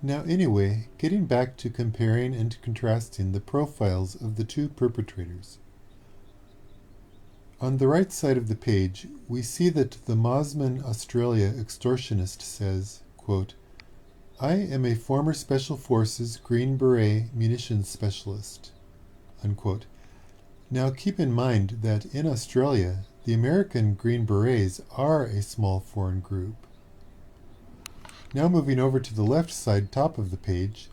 Now anyway, getting back to comparing and contrasting the profiles of the two perpetrators. On the right side of the page, we see that the Mosman, Australia extortionist says, quote, "I am a former Special Forces Green Beret munitions specialist." Unquote. Now keep in mind that in Australia, the American Green Berets are a small foreign group. Now moving over to the left side top of the page,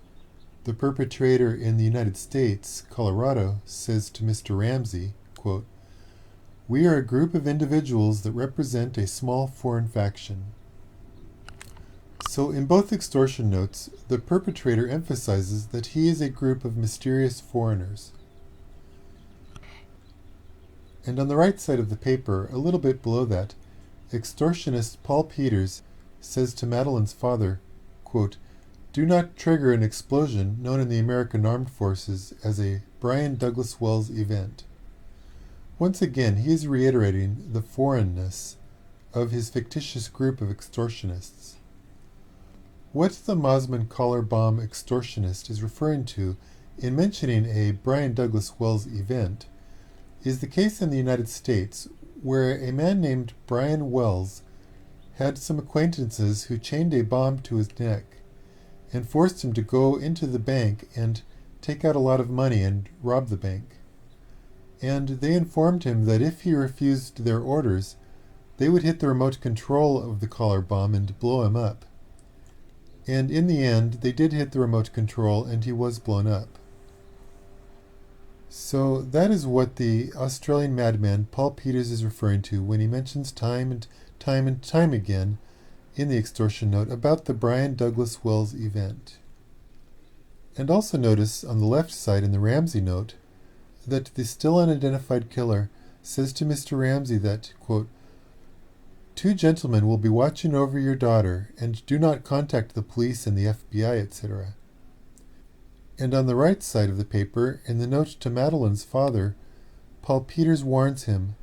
the perpetrator in the United States, Colorado, says to Mr. Ramsey, quote, "We are a group of individuals that represent a small foreign faction." So in both extortion notes, the perpetrator emphasizes that he is a group of mysterious foreigners. And on the right side of the paper, a little bit below that, extortionist Paul Peters says to Madeline's father, quote, "Do not trigger an explosion known in the American Armed Forces as a Brian Douglas Wells event." Once again, he is reiterating the foreignness of his fictitious group of extortionists. What the Mosman collar bomb extortionist is referring to in mentioning a Brian Douglas Wells event is the case in the United States where a man named Brian Wells had some acquaintances who chained a bomb to his neck and forced him to go into the bank and take out a lot of money and rob the bank. And they informed him that if he refused their orders, they would hit the remote control of the collar bomb and blow him up. And in the end, they did hit the remote control and he was blown up. So that is what the Australian madman Paul Peters is referring to when he mentions time and time again in the extortion note about the Brian Douglas Wells event. And also notice on the left side in the Ramsey note that the still unidentified killer says to Mr. Ramsey that, quote, "Two gentlemen will be watching over your daughter and do not contact the police and the FBI, etc." And on the right side of the paper, in the note to Madeline's father, Paul Peters warns him,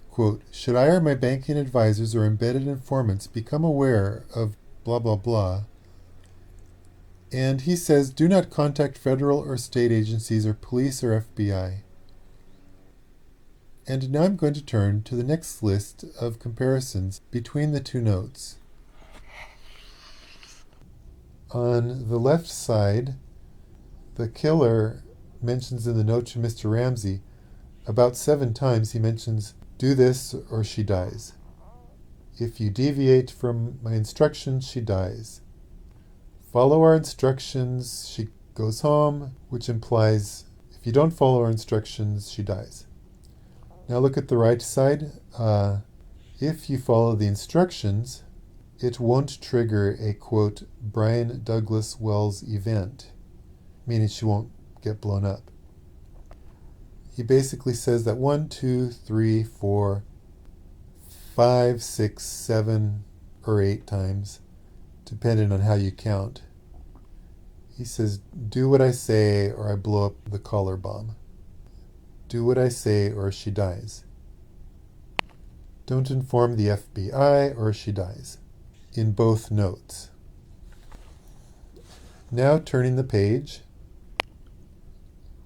quote, "Should I or my banking advisors or embedded informants become aware of blah blah blah," and he says, "Do not contact federal or state agencies or police or FBI." And now I'm going to turn to the next list of comparisons between the two notes. On the left side, the killer mentions in the note to Mr. Ramsey, about 7 times he mentions, "Do this or she dies." "If you deviate from my instructions, she dies." "Follow our instructions, she goes home," which implies if you don't follow our instructions, she dies. Now look at the right side. If you follow the instructions, it won't trigger a, quote, Brian Douglas Wells event, meaning she won't get blown up. He basically says that 1, 2, 3, 4, 5, 6, 7, or 8 times, depending on how you count. He says, "Do what I say or I blow up the collar bomb. Do what I say or she dies. Don't inform the FBI or she dies," in both notes. Now turning the page.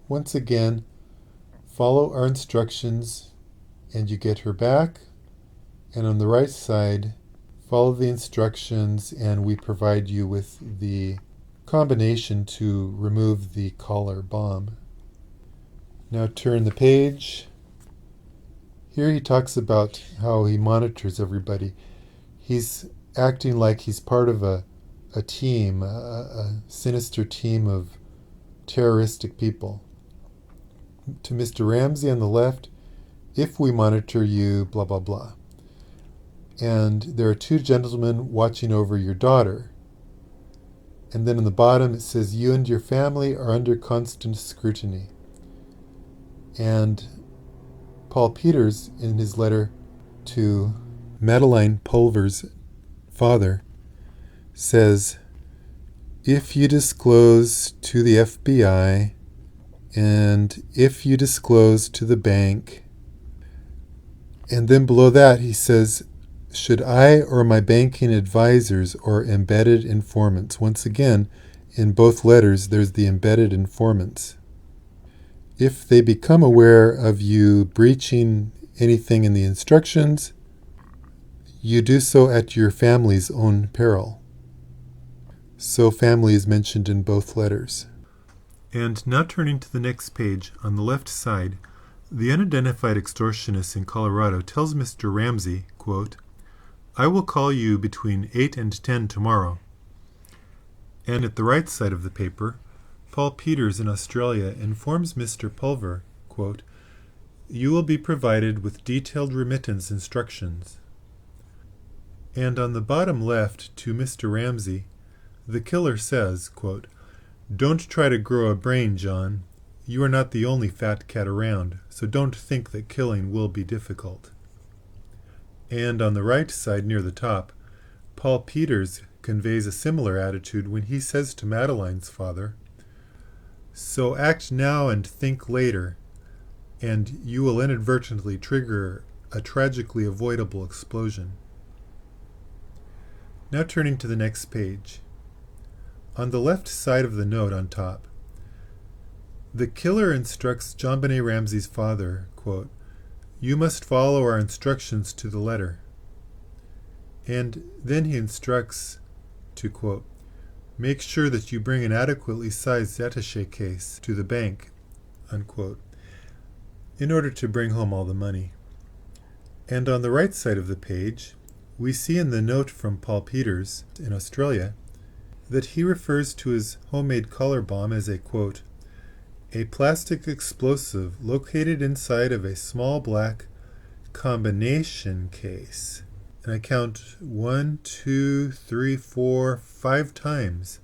Once again, follow our instructions and you get her back. And on the right side, follow the instructions and we provide you with the combination to remove the collar bomb. Now turn the page. Here he talks about how he monitors everybody. He's acting like he's part of a team, a sinister team of terroristic people. To Mr. Ramsey on the left, "If we monitor you, blah, blah, blah. And there are 2 gentlemen watching over your daughter." And then on the bottom it says, "You and your family are under constant scrutiny." And Paul Peters, in his letter to Madeline Pulver's father, says, "If you disclose to the FBI and if you disclose to the bank," and then below that he says, should I or my banking advisors or embedded informants? Once again, in both letters, there's the embedded informants. If they become aware of you breaching anything in the instructions, you do so at your family's own peril. So family is mentioned in both letters. And now turning to the next page, on the left side, the unidentified extortionist in Colorado tells Mr. Ramsey, quote, "I will call you between 8 and 10 tomorrow." And at the right side of the paper, Paul Peters in Australia informs Mr. Pulver, quote, "You will be provided with detailed remittance instructions." And on the bottom left to Mr. Ramsey, the killer says, quote, "Don't try to grow a brain, John. You are not the only fat cat around, so don't think that killing will be difficult." And on the right side near the top, Paul Peters conveys a similar attitude when he says to Madeline's father, "So act now and think later, and you will inadvertently trigger a tragically avoidable explosion." Now turning to the next page. On the left side of the note on top, the killer instructs Jonbenet Ramsey's father, quote, "You must follow our instructions to the letter." And then he instructs to, quote, "Make sure that you bring an adequately sized attaché case to the bank," unquote, in order to bring home all the money. And on the right side of the page, we see in the note from Paul Peters in Australia that he refers to his homemade collar bomb as a, quote, "a plastic explosive located inside of a small black combination case." And I count 1, 2, 3, 4, 5 times.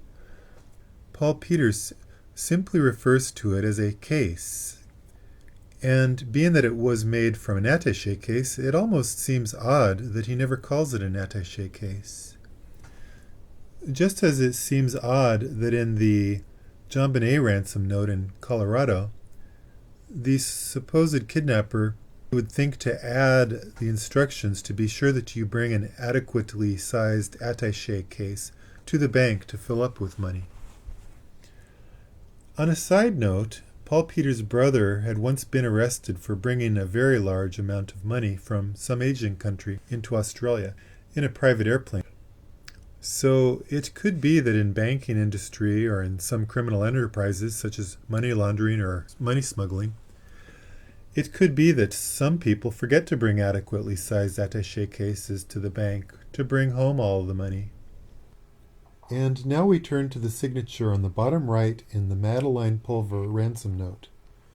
Paul Peters simply refers to it as a case. And being that it was made from an attaché case, it almost seems odd that he never calls it an attaché case. Just as it seems odd that in the Jonbenet ransom note in Colorado, the supposed kidnapper would think to add the instructions to be sure that you bring an adequately sized attaché case to the bank to fill up with money. On a side note, Paul Peters' brother had once been arrested for bringing a very large amount of money from some Asian country into Australia in a private airplane. So it could be that in banking industry or in some criminal enterprises such as money laundering or money smuggling, it could be that some people forget to bring adequately sized attaché cases to the bank to bring home all the money. And now we turn to the signature on the bottom right in the Madeline Pulver ransom note.